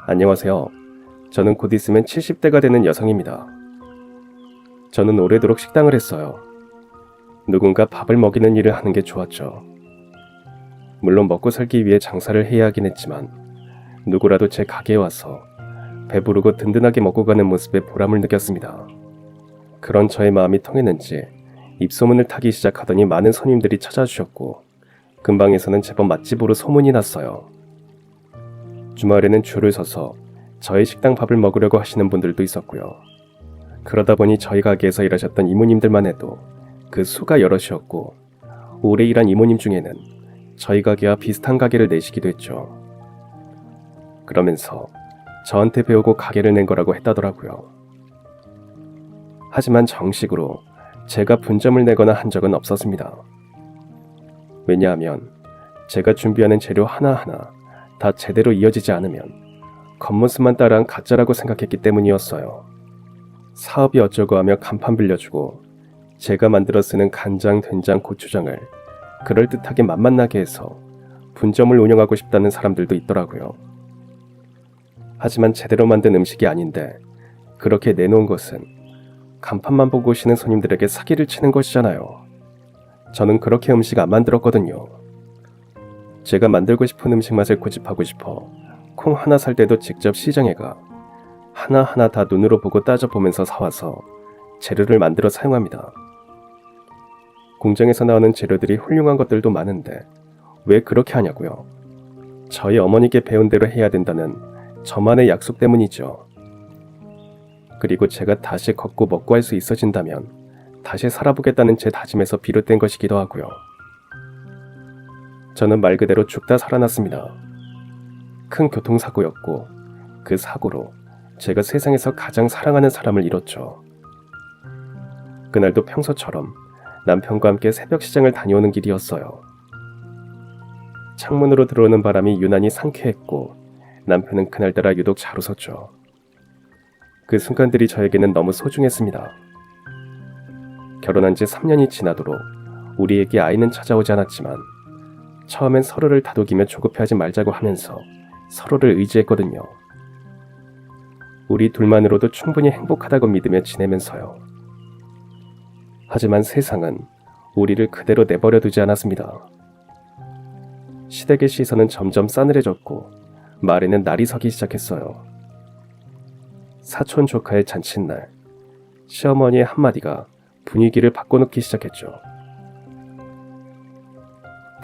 안녕하세요. 저는 곧 있으면 70대가 되는 여성입니다. 저는 오래도록 식당을 했어요. 누군가 밥을 먹이는 일을 하는 게 좋았죠. 물론 먹고 살기 위해 장사를 해야 하긴 했지만 누구라도 제 가게에 와서 배부르고 든든하게 먹고 가는 모습에 보람을 느꼈습니다. 그런 저의 마음이 통했는지 입소문을 타기 시작하더니 많은 손님들이 찾아주셨고 근방에서는 제법 맛집으로 소문이 났어요. 주말에는 줄을 서서 저희 식당 밥을 먹으려고 하시는 분들도 있었고요. 그러다 보니 저희 가게에서 일하셨던 이모님들만 해도 그 수가 여럿이었고 오래 일한 이모님 중에는 저희 가게와 비슷한 가게를 내시기도 했죠. 그러면서 저한테 배우고 가게를 낸 거라고 했다더라고요. 하지만 정식으로 제가 분점을 내거나 한 적은 없었습니다. 왜냐하면 제가 준비하는 재료 하나하나 다 제대로 이어지지 않으면 겉모습만 따라한 가짜라고 생각했기 때문이었어요. 사업이 어쩌고 하며 간판 빌려주고 제가 만들어 쓰는 간장, 된장, 고추장을 그럴듯하게 맛만나게 해서 분점을 운영하고 싶다는 사람들도 있더라고요. 하지만 제대로 만든 음식이 아닌데 그렇게 내놓은 것은 간판만 보고 오시는 손님들에게 사기를 치는 것이잖아요. 저는 그렇게 음식 안 만들었거든요. 제가 만들고 싶은 음식 맛을 고집하고 싶어 콩 하나 살 때도 직접 시장에 가 하나하나 다 눈으로 보고 따져보면서 사와서 재료를 만들어 사용합니다. 공장에서 나오는 재료들이 훌륭한 것들도 많은데 왜 그렇게 하냐고요. 저희 어머니께 배운 대로 해야 된다는 저만의 약속 때문이죠. 그리고 제가 다시 걷고 먹고 할 수 있어진다면 다시 살아보겠다는 제 다짐에서 비롯된 것이기도 하고요. 저는 말 그대로 죽다 살아났습니다. 큰 교통사고였고 그 사고로 제가 세상에서 가장 사랑하는 사람을 잃었죠. 그날도 평소처럼 남편과 함께 새벽 시장을 다녀오는 길이었어요. 창문으로 들어오는 바람이 유난히 상쾌했고 남편은 그날따라 유독 잘 웃었죠. 그 순간들이 저에게는 너무 소중했습니다. 결혼한 지 3년이 지나도록 우리에게 아이는 찾아오지 않았지만 처음엔 서로를 다독이며 조급해하지 말자고 하면서 서로를 의지했거든요. 우리 둘만으로도 충분히 행복하다고 믿으며 지내면서요. 하지만 세상은 우리를 그대로 내버려 두지 않았습니다. 시댁의 시선은 점점 싸늘해졌고 말에는 날이 서기 시작했어요. 사촌 조카의 잔칫날, 시어머니의 한마디가 분위기를 바꿔놓기 시작했죠.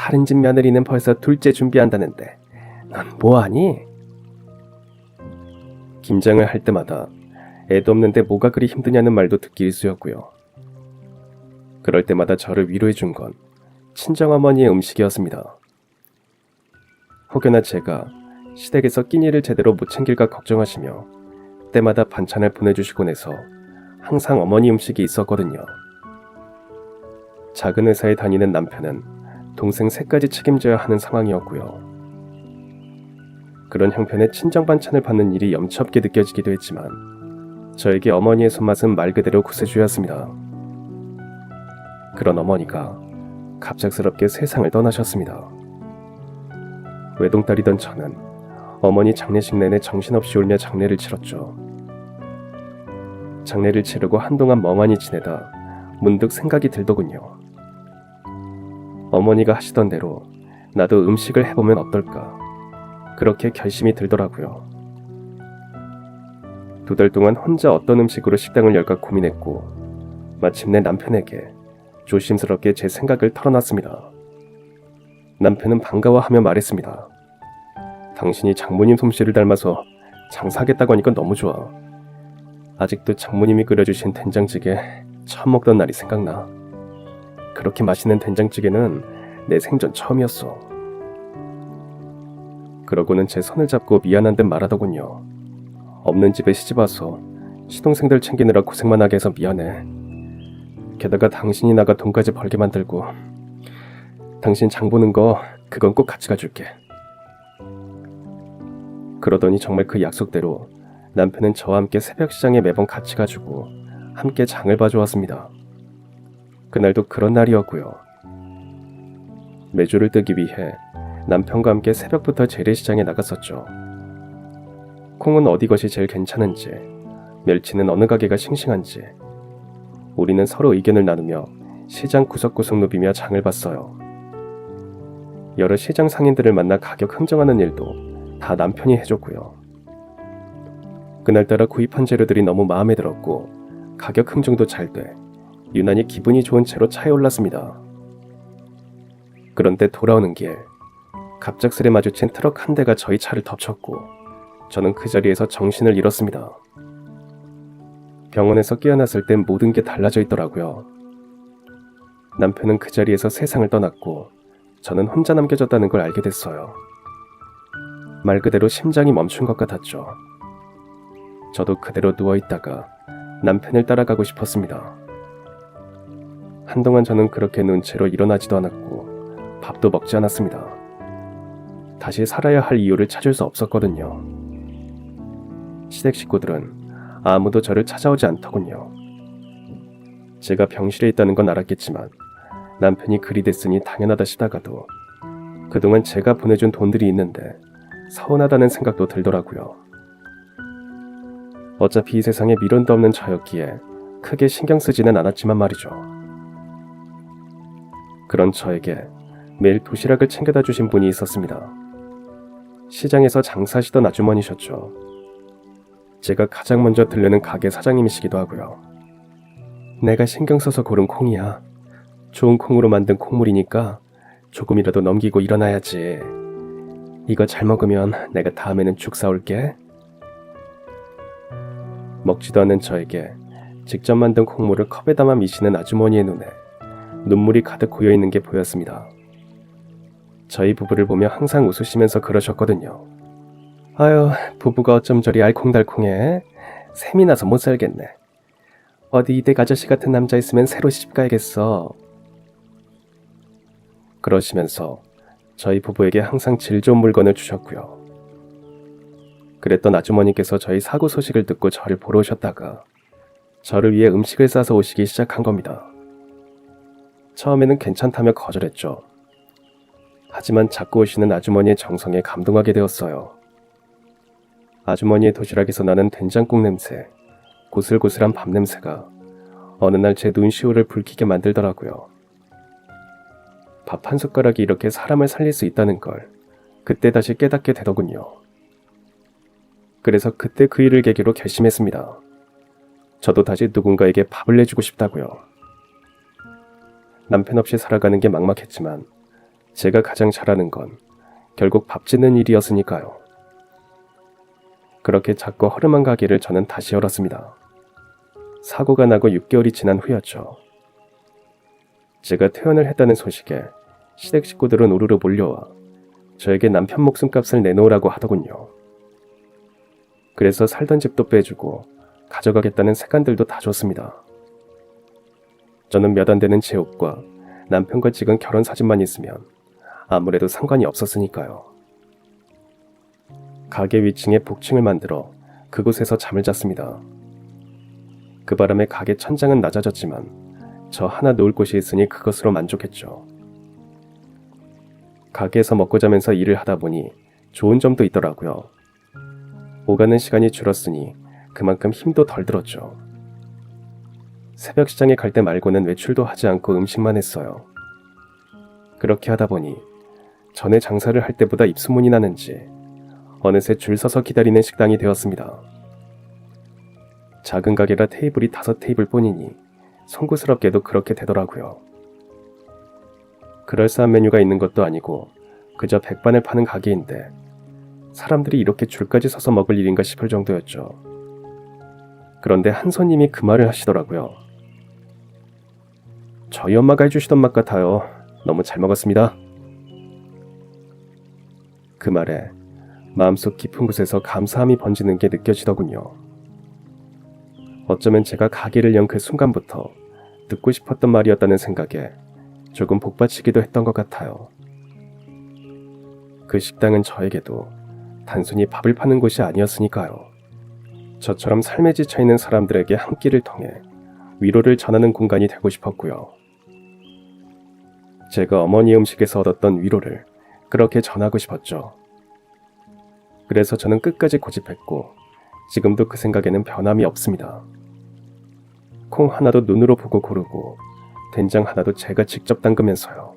다른 집 며느리는 벌써 둘째 준비한다는데 넌 뭐하니? 김장을 할 때마다 애도 없는데 뭐가 그리 힘드냐는 말도 듣기 일쑤였고요. 그럴 때마다 저를 위로해준 건 친정어머니의 음식이었습니다. 혹여나 제가 시댁에서 끼니를 제대로 못 챙길까 걱정하시며 때마다 반찬을 보내주시곤 해서 항상 어머니 음식이 있었거든요. 작은 회사에 다니는 남편은 동생 셋까지 책임져야 하는 상황이었고요. 그런 형편에 친정 반찬을 받는 일이 염치없게 느껴지기도 했지만 저에게 어머니의 손맛은 말 그대로 구세주였습니다. 그런 어머니가 갑작스럽게 세상을 떠나셨습니다. 외동딸이던 저는 어머니 장례식 내내 정신없이 울며 장례를 치렀죠. 장례를 치르고 한동안 멍하니 지내다 문득 생각이 들더군요. 어머니가 하시던 대로 나도 음식을 해보면 어떨까, 그렇게 결심이 들더라고요. 2달 동안 혼자 어떤 음식으로 식당을 열까 고민했고 마침내 남편에게 조심스럽게 제 생각을 털어놨습니다. 남편은 반가워하며 말했습니다. 당신이 장모님 솜씨를 닮아서 장사하겠다고 하니까 너무 좋아. 아직도 장모님이 끓여주신 된장찌개 처음 먹던 날이 생각나. 그렇게 맛있는 된장찌개는 내 생전 처음이었어. 그러고는 제 손을 잡고 미안한 듯 말하더군요. 없는 집에 시집와서 시동생들 챙기느라 고생만 하게 해서 미안해. 게다가 당신이 나가 돈까지 벌게 만들고 당신 장 보는 거 그건 꼭 같이 가줄게. 그러더니 정말 그 약속대로 남편은 저와 함께 새벽 시장에 매번 같이 가주고 함께 장을 봐주었습니다. 그날도 그런 날이었고요. 매주를 뜨기 위해 남편과 함께 새벽부터 재래시장에 나갔었죠. 콩은 어디 것이 제일 괜찮은지, 멸치는 어느 가게가 싱싱한지 우리는 서로 의견을 나누며 시장 구석구석 누비며 장을 봤어요. 여러 시장 상인들을 만나 가격 흥정하는 일도 다 남편이 해줬고요. 그날따라 구입한 재료들이 너무 마음에 들었고 가격 흥정도 잘 돼 유난히 기분이 좋은 채로 차에 올랐습니다. 그런데 돌아오는 길 갑작스레 마주친 트럭 한 대가 저희 차를 덮쳤고 저는 그 자리에서 정신을 잃었습니다. 병원에서 깨어났을 땐 모든 게 달라져 있더라고요. 남편은 그 자리에서 세상을 떠났고 저는 혼자 남겨졌다는 걸 알게 됐어요. 말 그대로 심장이 멈춘 것 같았죠. 저도 그대로 누워있다가 남편을 따라가고 싶었습니다. 한동안 저는 그렇게 누운 채로 일어나지도 않았고 밥도 먹지 않았습니다. 다시 살아야 할 이유를 찾을 수 없었거든요. 시댁 식구들은 아무도 저를 찾아오지 않더군요. 제가 병실에 있다는 건 알았겠지만 남편이 그리 됐으니 당연하다 싶다가도 그동안 제가 보내준 돈들이 있는데 서운하다는 생각도 들더라고요. 어차피 이 세상에 미련도 없는 저였기에 크게 신경 쓰지는 않았지만 말이죠. 그런 저에게 매일 도시락을 챙겨다 주신 분이 있었습니다. 시장에서 장사하시던 아주머니셨죠. 제가 가장 먼저 들르는 가게 사장님이시기도 하고요. 내가 신경 써서 고른 콩이야. 좋은 콩으로 만든 콩물이니까 조금이라도 넘기고 일어나야지. 이거 잘 먹으면 내가 다음에는 죽 사올게. 먹지도 않는 저에게 직접 만든 콩물을 컵에 담아 미시는 아주머니의 눈에 눈물이 가득 고여있는 게 보였습니다. 저희 부부를 보며 항상 웃으시면서 그러셨거든요. 아유, 부부가 어쩜 저리 알콩달콩해. 셈이 나서 못 살겠네. 어디 이댁 아저씨 같은 남자 있으면 새로 시집 가야겠어. 그러시면서 저희 부부에게 항상 질 좋은 물건을 주셨고요. 그랬던 아주머니께서 저희 사고 소식을 듣고 저를 보러 오셨다가 저를 위해 음식을 싸서 오시기 시작한 겁니다. 처음에는 괜찮다며 거절했죠. 하지만 자꾸 오시는 아주머니의 정성에 감동하게 되었어요. 아주머니의 도시락에서 나는 된장국 냄새, 고슬고슬한 밥 냄새가 어느 날 제 눈시울을 붉히게 만들더라고요. 밥 한 숟가락이 이렇게 사람을 살릴 수 있다는 걸 그때 다시 깨닫게 되더군요. 그래서 그때 그 일을 계기로 결심했습니다. 저도 다시 누군가에게 밥을 내주고 싶다고요. 남편 없이 살아가는 게 막막했지만 제가 가장 잘하는 건 결국 밥 짓는 일이었으니까요. 그렇게 작고 허름한 가게를 저는 다시 열었습니다. 사고가 나고 6개월이 지난 후였죠. 제가 퇴원을 했다는 소식에 시댁 식구들은 우르르 몰려와 저에게 남편 목숨값을 내놓으라고 하더군요. 그래서 살던 집도 빼주고 가져가겠다는 색간들도 다 줬습니다. 저는 몇 안 되는 제 옷과 남편과 찍은 결혼 사진만 있으면 아무래도 상관이 없었으니까요. 가게 위층에 복층을 만들어 그곳에서 잠을 잤습니다. 그 바람에 가게 천장은 낮아졌지만 저 하나 놓을 곳이 있으니 그것으로 만족했죠. 가게에서 먹고 자면서 일을 하다 보니 좋은 점도 있더라고요. 오가는 시간이 줄었으니 그만큼 힘도 덜 들었죠. 새벽 시장에 갈 때 말고는 외출도 하지 않고 음식만 했어요. 그렇게 하다 보니 전에 장사를 할 때보다 입소문이 나는지 어느새 줄 서서 기다리는 식당이 되었습니다. 작은 가게라 테이블이 5테이블 뿐이니 송구스럽게도 그렇게 되더라고요. 그럴싸한 메뉴가 있는 것도 아니고 그저 백반을 파는 가게인데 사람들이 이렇게 줄까지 서서 먹을 일인가 싶을 정도였죠. 그런데 한 손님이 그 말을 하시더라고요. 저희 엄마가 해주시던 맛 같아요. 너무 잘 먹었습니다. 그 말에 마음속 깊은 곳에서 감사함이 번지는 게 느껴지더군요. 어쩌면 제가 가게를 연 그 순간부터 듣고 싶었던 말이었다는 생각에 조금 복받치기도 했던 것 같아요. 그 식당은 저에게도 단순히 밥을 파는 곳이 아니었으니까요. 저처럼 삶에 지쳐있는 사람들에게 한 끼를 통해 위로를 전하는 공간이 되고 싶었고요. 제가 어머니 음식에서 얻었던 위로를 그렇게 전하고 싶었죠. 그래서 저는 끝까지 고집했고 지금도 그 생각에는 변함이 없습니다. 콩 하나도 눈으로 보고 고르고 된장 하나도 제가 직접 담그면서요.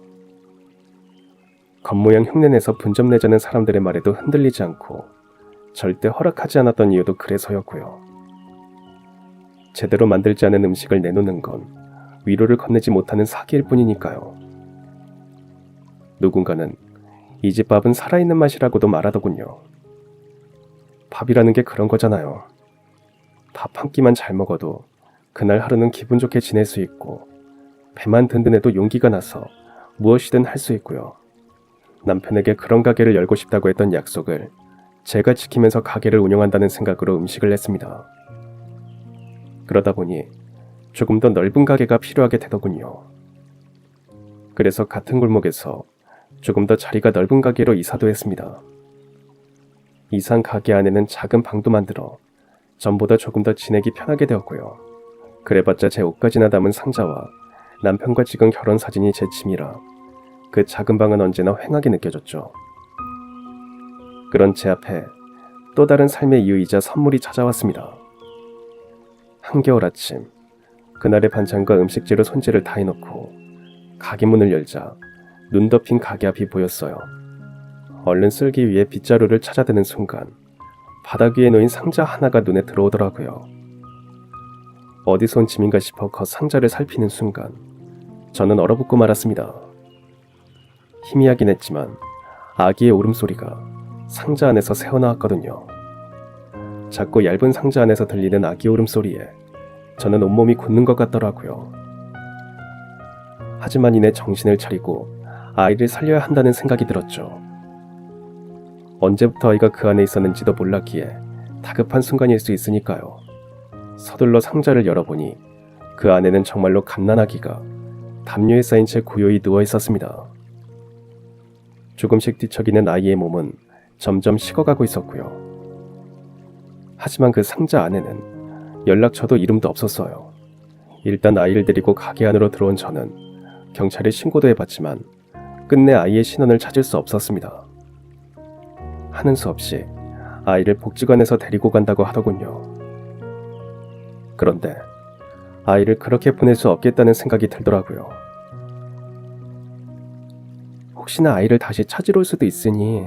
겉모양 흉내내서 분점 내자는 사람들의 말에도 흔들리지 않고 절대 허락하지 않았던 이유도 그래서였고요. 제대로 만들지 않은 음식을 내놓는 건 위로를 건네지 못하는 사기일 뿐이니까요. 누군가는 이 집 밥은 살아있는 맛이라고도 말하더군요. 밥이라는 게 그런 거잖아요. 밥 한 끼만 잘 먹어도 그날 하루는 기분 좋게 지낼 수 있고 배만 든든해도 용기가 나서 무엇이든 할 수 있고요. 남편에게 그런 가게를 열고 싶다고 했던 약속을 제가 지키면서 가게를 운영한다는 생각으로 음식을 냈습니다. 그러다 보니 조금 더 넓은 가게가 필요하게 되더군요. 그래서 같은 골목에서 조금 더 자리가 넓은 가게로 이사도 했습니다. 이사한 가게 안에는 작은 방도 만들어 전보다 조금 더 지내기 편하게 되었고요. 그래봤자 제 옷까지나 담은 상자와 남편과 찍은 결혼 사진이 제 짐이라 그 작은 방은 언제나 휑하게 느껴졌죠. 그런 제 앞에 또 다른 삶의 이유이자 선물이 찾아왔습니다. 한겨울 아침, 그날의 반찬과 음식재료 손질을 다 해놓고 가게 문을 열자 눈 덮인 가게 앞이 보였어요. 얼른 쓸기 위해 빗자루를 찾아드는 순간 바닥 위에 놓인 상자 하나가 눈에 들어오더라고요. 어디서 온 짐인가 싶어 그 상자를 살피는 순간 저는 얼어붙고 말았습니다. 희미하긴 했지만 아기의 울음소리가 상자 안에서 새어나왔거든요. 작고 얇은 상자 안에서 들리는 아기 울음소리에 저는 온몸이 굳는 것 같더라고요. 하지만 이내 정신을 차리고 아이를 살려야 한다는 생각이 들었죠. 언제부터 아이가 그 안에 있었는지도 몰랐기에 다급한 순간일 수 있으니까요. 서둘러 상자를 열어보니 그 안에는 정말로 갓난아기가 담요에 쌓인 채 고요히 누워 있었습니다. 조금씩 뒤척이는 아이의 몸은 점점 식어가고 있었고요. 하지만 그 상자 안에는 연락처도 이름도 없었어요. 일단 아이를 데리고 가게 안으로 들어온 저는 경찰에 신고도 해봤지만 끝내 아이의 신원을 찾을 수 없었습니다. 하는 수 없이 아이를 복지관에서 데리고 간다고 하더군요. 그런데 아이를 그렇게 보낼 수 없겠다는 생각이 들더라고요. 혹시나 아이를 다시 찾으러 올 수도 있으니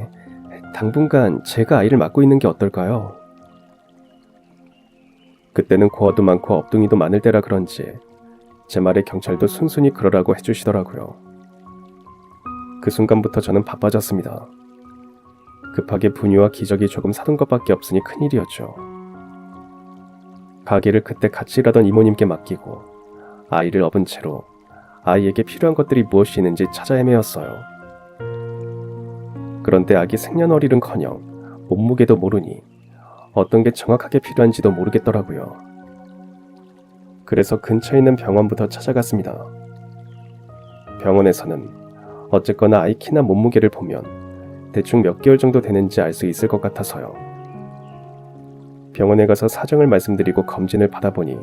당분간 제가 아이를 맡고 있는 게 어떨까요? 그때는 고아도 많고 업둥이도 많을 때라 그런지 제 말에 경찰도 순순히 그러라고 해주시더라고요. 그 순간부터 저는 바빠졌습니다. 급하게 분유와 기저귀 조금 사둔 것밖에 없으니 큰일이었죠. 가게를 그때 같이 일하던 이모님께 맡기고 아이를 업은 채로 아이에게 필요한 것들이 무엇이 있는지 찾아 헤매었어요. 그런데 아기 생년월일은커녕 몸무게도 모르니 어떤 게 정확하게 필요한지도 모르겠더라고요. 그래서 근처에 있는 병원부터 찾아갔습니다. 병원에서는 어쨌거나 아이 키나 몸무게를 보면 대충 몇 개월 정도 되는지 알 수 있을 것 같아서요. 병원에 가서 사정을 말씀드리고 검진을 받아보니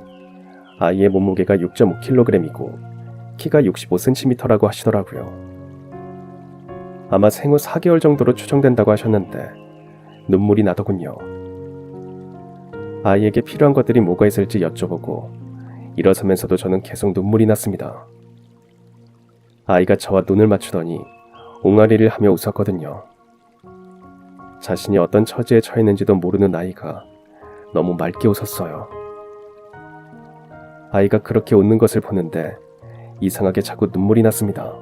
아이의 몸무게가 6.5kg이고 키가 65cm라고 하시더라고요. 아마 생후 4개월 정도로 추정된다고 하셨는데 눈물이 나더군요. 아이에게 필요한 것들이 뭐가 있을지 여쭤보고 일어서면서도 저는 계속 눈물이 났습니다. 아이가 저와 눈을 맞추더니 옹알이를 하며 웃었거든요. 자신이 어떤 처지에 처했는지도 모르는 아이가 너무 맑게 웃었어요. 아이가 그렇게 웃는 것을 보는데 이상하게 자꾸 눈물이 났습니다.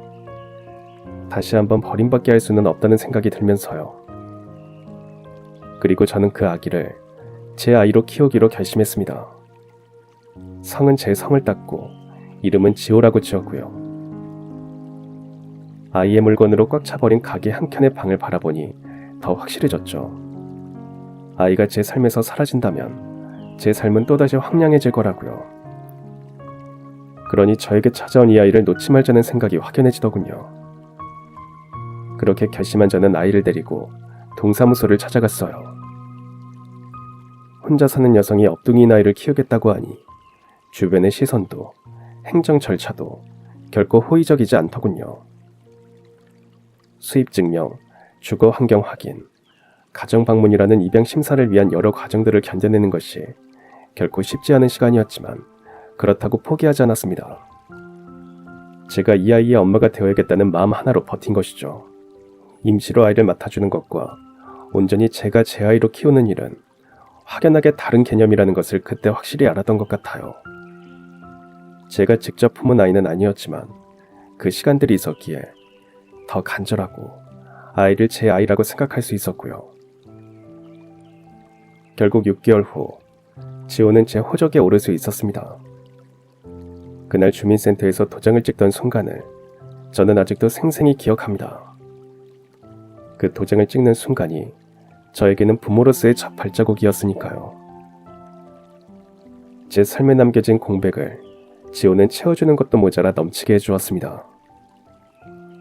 다시 한번 버림받게 할 수는 없다는 생각이 들면서요. 그리고 저는 그 아기를 제 아이로 키우기로 결심했습니다. 성은 제 성을 땄고 이름은 지호라고 지었고요. 아이의 물건으로 꽉 차버린 가게 한켠의 방을 바라보니 더 확실해졌죠. 아이가 제 삶에서 사라진다면 제 삶은 또다시 황량해질 거라고요. 그러니 저에게 찾아온 이 아이를 놓지 말자는 생각이 확연해지더군요. 그렇게 결심한 저는 아이를 데리고 동사무소를 찾아갔어요. 혼자 사는 여성이 업둥이인 아이를 키우겠다고 하니 주변의 시선도 행정 절차도 결코 호의적이지 않더군요. 수입 증명, 주거 환경 확인, 가정 방문이라는 입양 심사를 위한 여러 과정들을 견뎌내는 것이 결코 쉽지 않은 시간이었지만 그렇다고 포기하지 않았습니다. 제가 이 아이의 엄마가 되어야겠다는 마음 하나로 버틴 것이죠. 임시로 아이를 맡아주는 것과 온전히 제가 제 아이로 키우는 일은 확연하게 다른 개념이라는 것을 그때 확실히 알았던 것 같아요. 제가 직접 품은 아이는 아니었지만 그 시간들이 있었기에 더 간절하고 아이를 제 아이라고 생각할 수 있었고요. 결국 6개월 후 지호는 제 호적에 오를 수 있었습니다. 그날 주민센터에서 도장을 찍던 순간을 저는 아직도 생생히 기억합니다. 그 도장을 찍는 순간이 저에게는 부모로서의 첫 발자국이었으니까요. 제 삶에 남겨진 공백을 지호는 채워주는 것도 모자라 넘치게 해주었습니다.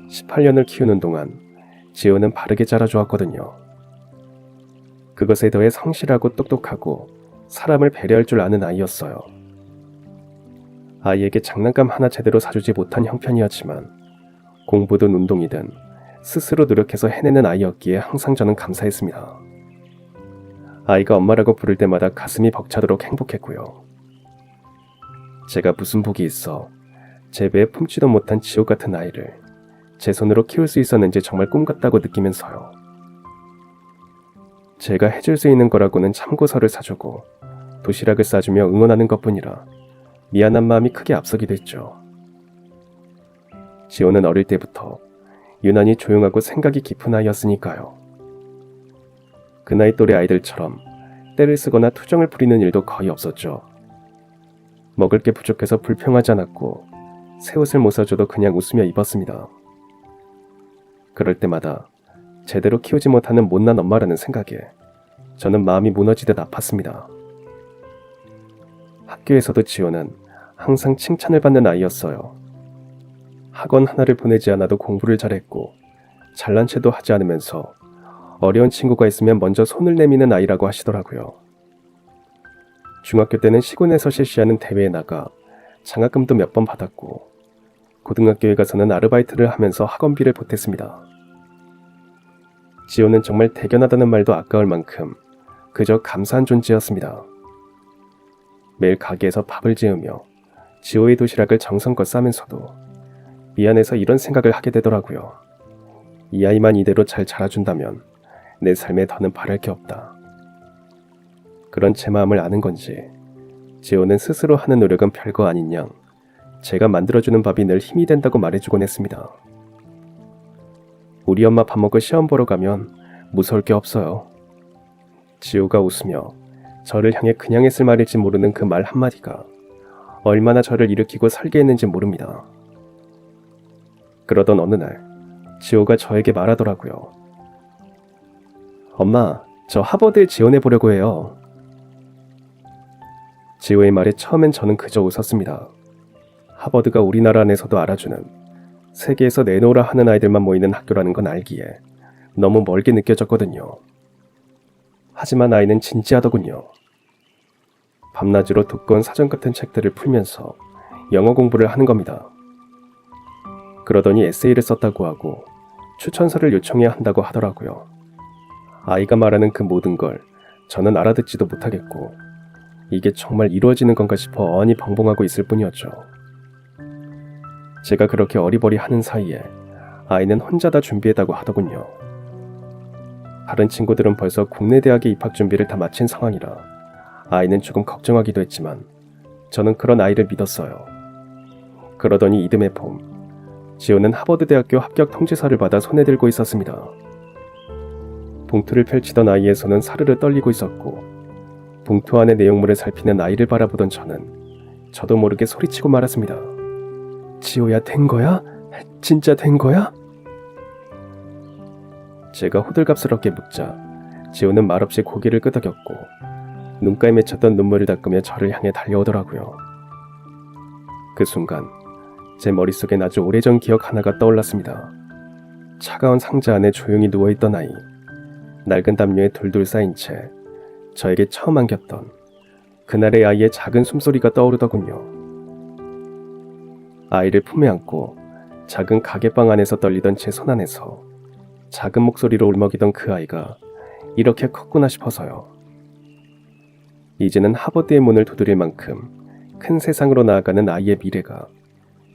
18년을 키우는 동안 지호는 바르게 자라주었거든요. 그것에 더해 성실하고 똑똑하고 사람을 배려할 줄 아는 아이였어요. 아이에게 장난감 하나 제대로 사주지 못한 형편이었지만 공부든 운동이든 스스로 노력해서 해내는 아이였기에 항상 저는 감사했습니다. 아이가 엄마라고 부를 때마다 가슴이 벅차도록 행복했고요. 제가 무슨 복이 있어 제 배에 품지도 못한 지옥 같은 아이를 제 손으로 키울 수 있었는지 정말 꿈 같다고 느끼면서요. 제가 해줄 수 있는 거라고는 참고서를 사주고 도시락을 싸주며 응원하는 것뿐이라 미안한 마음이 크게 앞서기도 했죠. 지호는 어릴 때부터 유난히 조용하고 생각이 깊은 아이였으니까요. 그 나이 또래 아이들처럼 떼를 쓰거나 투정을 부리는 일도 거의 없었죠. 먹을 게 부족해서 불평하지 않았고 새 옷을 못 사줘도 그냥 웃으며 입었습니다. 그럴 때마다 제대로 키우지 못하는 못난 엄마라는 생각에 저는 마음이 무너지듯 아팠습니다. 학교에서도 지호는 항상 칭찬을 받는 아이였어요. 학원 하나를 보내지 않아도 공부를 잘했고 잘난 체도 하지 않으면서 어려운 친구가 있으면 먼저 손을 내미는 아이라고 하시더라고요. 중학교 때는 시군에서 실시하는 대회에 나가 장학금도 몇 번 받았고 고등학교에 가서는 아르바이트를 하면서 학원비를 보탰습니다. 지호는 정말 대견하다는 말도 아까울 만큼 그저 감사한 존재였습니다. 매일 가게에서 밥을 지으며 지호의 도시락을 정성껏 싸면서도 미안해서 이런 생각을 하게 되더라고요. 이 아이만 이대로 잘 자라준다면 내 삶에 더는 바랄 게 없다. 그런 제 마음을 아는 건지 지호는 스스로 하는 노력은 별거 아닌 양 제가 만들어주는 밥이 늘 힘이 된다고 말해주곤 했습니다. 우리 엄마 밥 먹고 시험 보러 가면 무서울 게 없어요. 지호가 웃으며 저를 향해 그냥 했을 말일지 모르는 그 말 한마디가 얼마나 저를 일으키고 살게 했는지 모릅니다. 그러던 어느 날 지호가 저에게 말하더라고요. 엄마, 저 하버드에 지원해 보려고 해요. 지호의 말에 처음엔 저는 그저 웃었습니다. 하버드가 우리나라 안에서도 알아주는 세계에서 내놓으라 하는 아이들만 모이는 학교라는 건 알기에 너무 멀게 느껴졌거든요. 하지만 아이는 진지하더군요. 밤낮으로 두꺼운 사전 같은 책들을 풀면서 영어 공부를 하는 겁니다. 그러더니 에세이를 썼다고 하고 추천서를 요청해야 한다고 하더라고요. 아이가 말하는 그 모든 걸 저는 알아듣지도 못하겠고 이게 정말 이루어지는 건가 싶어 어안이 벙벙하고 있을 뿐이었죠. 제가 그렇게 어리버리 하는 사이에 아이는 혼자 다 준비했다고 하더군요. 다른 친구들은 벌써 국내 대학에 입학 준비를 다 마친 상황이라 아이는 조금 걱정하기도 했지만 저는 그런 아이를 믿었어요. 그러더니 이듬해 봄, 지호는 하버드 대학교 합격 통지서를 받아 손에 들고 있었습니다. 봉투를 펼치던 아이의 손은 사르르 떨리고 있었고 봉투 안의 내용물을 살피는 아이를 바라보던 저도 모르게 소리치고 말았습니다. 지호야, 된 거야? 진짜 된 거야? 제가 호들갑스럽게 묻자 지호는 말없이 고개를 끄덕였고 눈가에 맺혔던 눈물을 닦으며 저를 향해 달려오더라고요. 그 순간 제 머릿속엔 아주 오래전 기억 하나가 떠올랐습니다. 차가운 상자 안에 조용히 누워있던 아이, 낡은 담요에 둘둘 쌓인 채 저에게 처음 안겼던 그날의 아이의 작은 숨소리가 떠오르더군요. 아이를 품에 안고 작은 가게방 안에서 떨리던 제 손 안에서 작은 목소리로 울먹이던 그 아이가 이렇게 컸구나 싶어서요. 이제는 하버드의 문을 두드릴 만큼 큰 세상으로 나아가는 아이의 미래가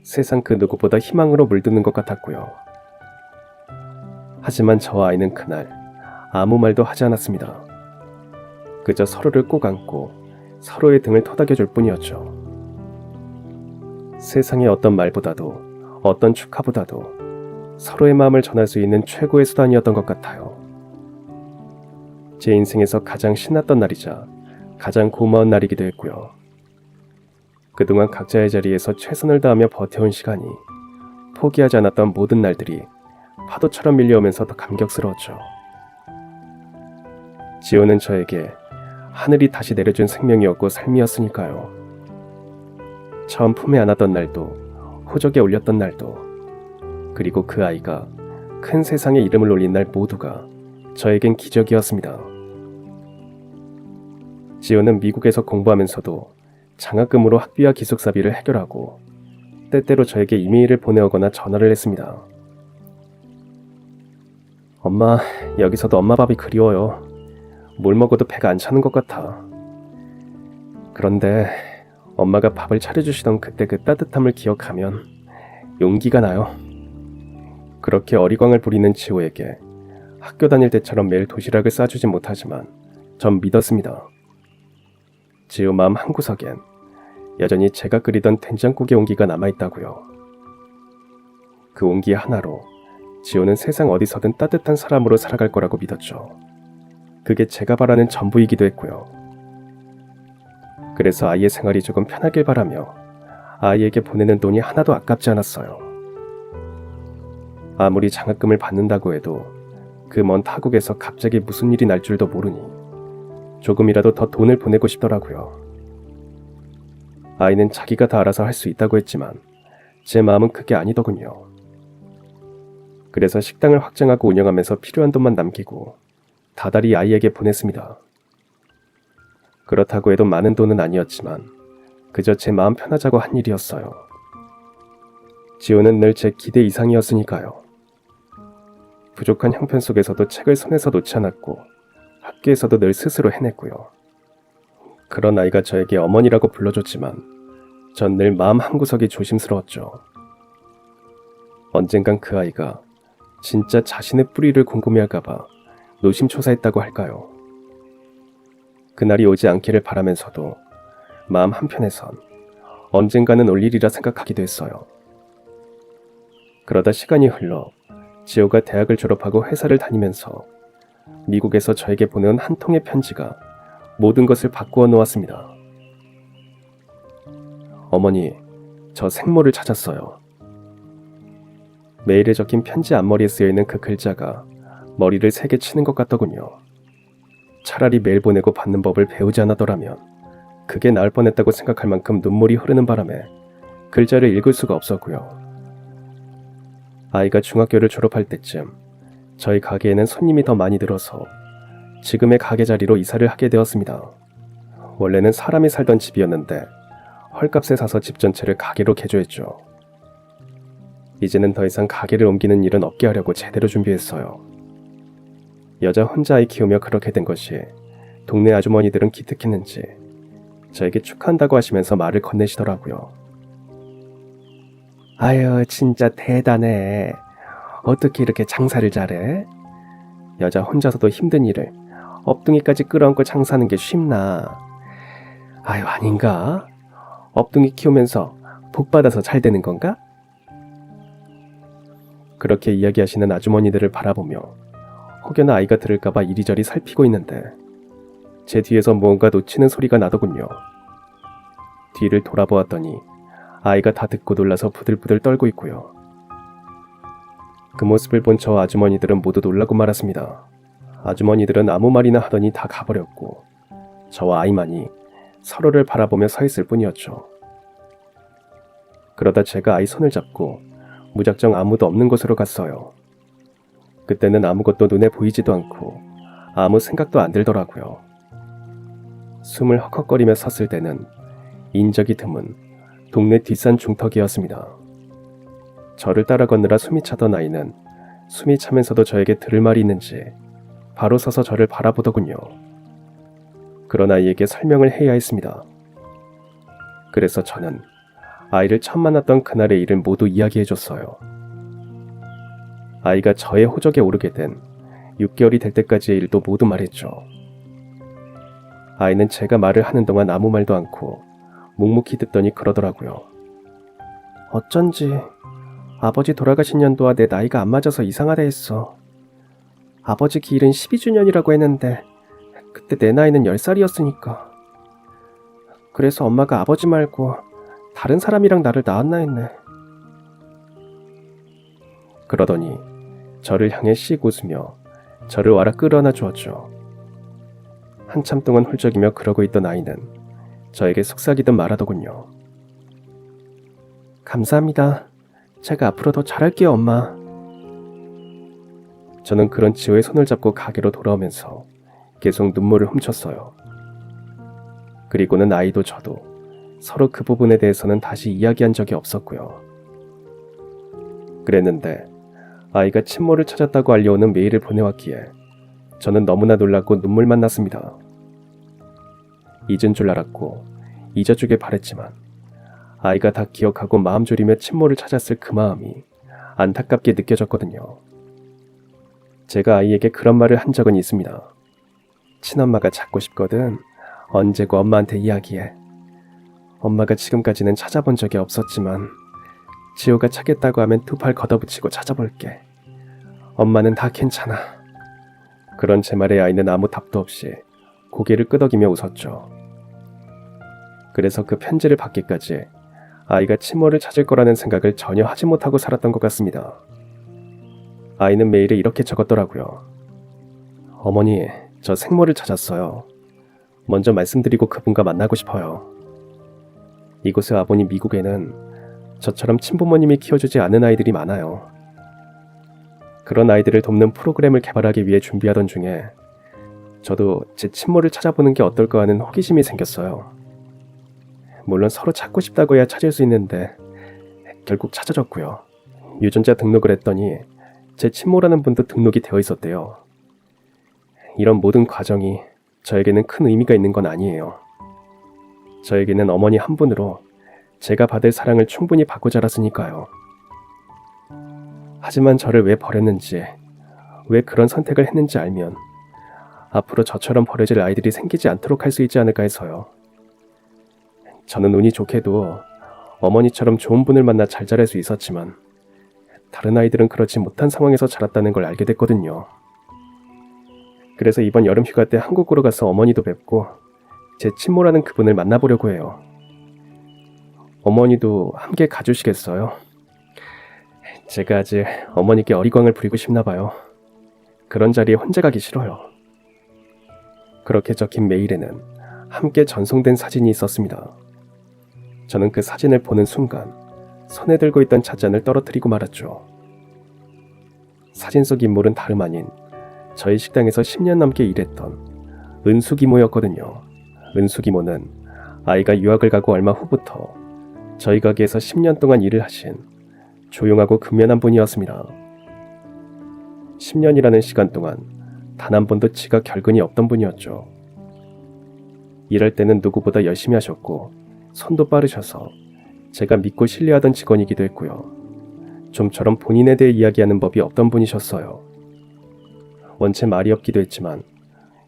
세상 그 누구보다 희망으로 물드는 것 같았고요. 하지만 저와 아이는 그날 아무 말도 하지 않았습니다. 그저 서로를 꼭 안고 서로의 등을 토닥여줄 뿐이었죠. 세상의 어떤 말보다도 어떤 축하보다도 서로의 마음을 전할 수 있는 최고의 수단이었던 것 같아요. 제 인생에서 가장 신났던 날이자 가장 고마운 날이기도 했고요. 그동안 각자의 자리에서 최선을 다하며 버텨온 시간이, 포기하지 않았던 모든 날들이 파도처럼 밀려오면서 더 감격스러웠죠. 지호는 저에게 하늘이 다시 내려준 생명이었고 삶이었으니까요. 처음 품에 안았던 날도, 호적에 올렸던 날도, 그리고 그 아이가 큰 세상에 이름을 올린 날 모두가 저에겐 기적이었습니다. 지호는 미국에서 공부하면서도 장학금으로 학비와 기숙사비를 해결하고 때때로 저에게 이메일을 보내오거나 전화를 했습니다. 엄마, 여기서도 엄마 밥이 그리워요. 뭘 먹어도 배가 안 차는 것 같아. 그런데 엄마가 밥을 차려주시던 그때 그 따뜻함을 기억하면 용기가 나요. 그렇게 어리광을 부리는 지호에게 학교 다닐 때처럼 매일 도시락을 싸주지 못하지만 전 믿었습니다. 지호 마음 한구석엔 여전히 제가 끓이던 된장국의 온기가 남아있다고요. 그 온기 하나로 지호는 세상 어디서든 따뜻한 사람으로 살아갈 거라고 믿었죠. 그게 제가 바라는 전부이기도 했고요. 그래서 아이의 생활이 조금 편하길 바라며 아이에게 보내는 돈이 하나도 아깝지 않았어요. 아무리 장학금을 받는다고 해도 그 먼 타국에서 갑자기 무슨 일이 날 줄도 모르니 조금이라도 더 돈을 보내고 싶더라고요. 아이는 자기가 다 알아서 할 수 있다고 했지만 제 마음은 그게 아니더군요. 그래서 식당을 확장하고 운영하면서 필요한 돈만 남기고 다달이 아이에게 보냈습니다. 그렇다고 해도 많은 돈은 아니었지만 그저 제 마음 편하자고 한 일이었어요. 지호는 늘 제 기대 이상이었으니까요. 부족한 형편 속에서도 책을 손에서 놓지 않았고 학교에서도 늘 스스로 해냈고요. 그런 아이가 저에게 어머니라고 불러줬지만 전 늘 마음 한구석이 조심스러웠죠. 언젠간 그 아이가 진짜 자신의 뿌리를 궁금해할까봐 노심초사했다고 할까요? 그날이 오지 않기를 바라면서도 마음 한편에선 언젠가는 올 일이라 생각하기도 했어요. 그러다 시간이 흘러 지호가 대학을 졸업하고 회사를 다니면서 미국에서 저에게 보내온 한 통의 편지가 모든 것을 바꾸어 놓았습니다. 어머니, 저 생모를 찾았어요. 메일에 적힌 편지 앞머리에 쓰여있는 그 글자가 머리를 세게 치는 것 같더군요. 차라리 메일 보내고 받는 법을 배우지 않았더라면 그게 나을 뻔했다고 생각할 만큼 눈물이 흐르는 바람에 글자를 읽을 수가 없었고요. 아이가 중학교를 졸업할 때쯤 저희 가게에는 손님이 더 많이 늘어서 지금의 가게 자리로 이사를 하게 되었습니다. 원래는 사람이 살던 집이었는데 헐값에 사서 집 전체를 가게로 개조했죠. 이제는 더 이상 가게를 옮기는 일은 없게 하려고 제대로 준비했어요. 여자 혼자 아이 키우며 그렇게 된 것이 동네 아주머니들은 기특했는지 저에게 축하한다고 하시면서 말을 건네시더라고요. 아유, 진짜 대단해. 어떻게 이렇게 장사를 잘해? 여자 혼자서도 힘든 일을 업둥이까지 끌어안고 장사하는 게 쉽나? 아유, 아닌가? 업둥이 키우면서 복 받아서 잘 되는 건가? 그렇게 이야기하시는 아주머니들을 바라보며 혹여나 아이가 들을까봐 이리저리 살피고 있는데 제 뒤에서 무언가 놓치는 소리가 나더군요. 뒤를 돌아보았더니 아이가 다 듣고 놀라서 부들부들 떨고 있고요. 그 모습을 본 저 아주머니들은 모두 놀라고 말았습니다. 아주머니들은 아무 말이나 하더니 다 가버렸고 저와 아이만이 서로를 바라보며 서 있을 뿐이었죠. 그러다 제가 아이 손을 잡고 무작정 아무도 없는 곳으로 갔어요. 그때는 아무것도 눈에 보이지도 않고 아무 생각도 안 들더라고요. 숨을 헉헉거리며 섰을 때는 인적이 드문 동네 뒷산 중턱이었습니다. 저를 따라 걷느라 숨이 차던 아이는 숨이 차면서도 저에게 들을 말이 있는지 바로 서서 저를 바라보더군요. 그런 아이에게 설명을 해야 했습니다. 그래서 저는 아이를 처음 만났던 그날의 일을 모두 이야기해줬어요. 아이가 저의 호적에 오르게 된 6개월이 될 때까지의 일도 모두 말했죠. 아이는 제가 말을 하는 동안 아무 말도 않고 묵묵히 듣더니 그러더라고요. 어쩐지 아버지 돌아가신 연도와 내 나이가 안 맞아서 이상하다 했어. 아버지 기일은 12주년이라고 했는데 그때 내 나이는 10살이었으니까. 그래서 엄마가 아버지 말고 다른 사람이랑 나를 낳았나 했네. 그러더니 저를 향해 씩 웃으며 저를 와라 끌어안아 주었죠. 한참 동안 훌쩍이며 그러고 있던 아이는 저에게 속삭이듯 말하더군요. 감사합니다. 제가 앞으로 더 잘할게요, 엄마. 저는 그런 지호의 손을 잡고 가게로 돌아오면서 계속 눈물을 훔쳤어요. 그리고는 아이도 저도 서로 그 부분에 대해서는 다시 이야기한 적이 없었고요. 그랬는데 아이가 친모를 찾았다고 알려오는 메일을 보내왔기에 저는 너무나 놀랐고 눈물만 났습니다. 잊은 줄 알았고 잊어주길 바랬지만 아이가 다 기억하고 마음 졸이며 친모를 찾았을 그 마음이 안타깝게 느껴졌거든요. 제가 아이에게 그런 말을 한 적은 있습니다. 친엄마가 찾고 싶거든. 언제고 엄마한테 이야기해. 엄마가 지금까지는 찾아본 적이 없었지만 지호가 찾겠다고 하면 두 팔 걷어붙이고 찾아볼게. 엄마는 다 괜찮아. 그런 제 말에 아이는 아무 답도 없이 고개를 끄덕이며 웃었죠. 그래서 그 편지를 받기까지 아이가 친모를 찾을 거라는 생각을 전혀 하지 못하고 살았던 것 같습니다. 아이는 메일에 이렇게 적었더라고요. 어머니, 저 생모를 찾았어요. 먼저 말씀드리고 그분과 만나고 싶어요. 이곳의 아버니 미국에는 저처럼 친부모님이 키워주지 않은 아이들이 많아요. 그런 아이들을 돕는 프로그램을 개발하기 위해 준비하던 중에 저도 제 친모를 찾아보는 게 어떨까 하는 호기심이 생겼어요. 물론 서로 찾고 싶다고 해야 찾을 수 있는데 결국 찾아졌고요. 유전자 등록을 했더니 제 친모라는 분도 등록이 되어 있었대요. 이런 모든 과정이 저에게는 큰 의미가 있는 건 아니에요. 저에게는 어머니 한 분으로 제가 받을 사랑을 충분히 받고 자랐으니까요. 하지만 저를 왜 버렸는지, 왜 그런 선택을 했는지 알면 앞으로 저처럼 버려질 아이들이 생기지 않도록 할 수 있지 않을까 해서요. 저는 운이 좋게도 어머니처럼 좋은 분을 만나 잘 자랄 수 있었지만 다른 아이들은 그렇지 못한 상황에서 자랐다는 걸 알게 됐거든요. 그래서 이번 여름 휴가 때 한국으로 가서 어머니도 뵙고 제 친모라는 그분을 만나보려고 해요. 어머니도 함께 가주시겠어요? 제가 아직 어머니께 어리광을 부리고 싶나 봐요. 그런 자리에 혼자 가기 싫어요. 그렇게 적힌 메일에는 함께 전송된 사진이 있었습니다. 저는 그 사진을 보는 순간 손에 들고 있던 찻잔을 떨어뜨리고 말았죠. 사진 속 인물은 다름 아닌 저희 식당에서 10년 넘게 일했던 은숙이모였거든요. 은숙이모는 아이가 유학을 가고 얼마 후부터 저희 가게에서 10년 동안 일을 하신 조용하고 근면한 분이었습니다. 10년이라는 시간 동안 단 한 번도 지각 결근이 없던 분이었죠. 일할 때는 누구보다 열심히 하셨고 손도 빠르셔서 제가 믿고 신뢰하던 직원이기도 했고요. 좀처럼 본인에 대해 이야기하는 법이 없던 분이셨어요. 원체 말이 없기도 했지만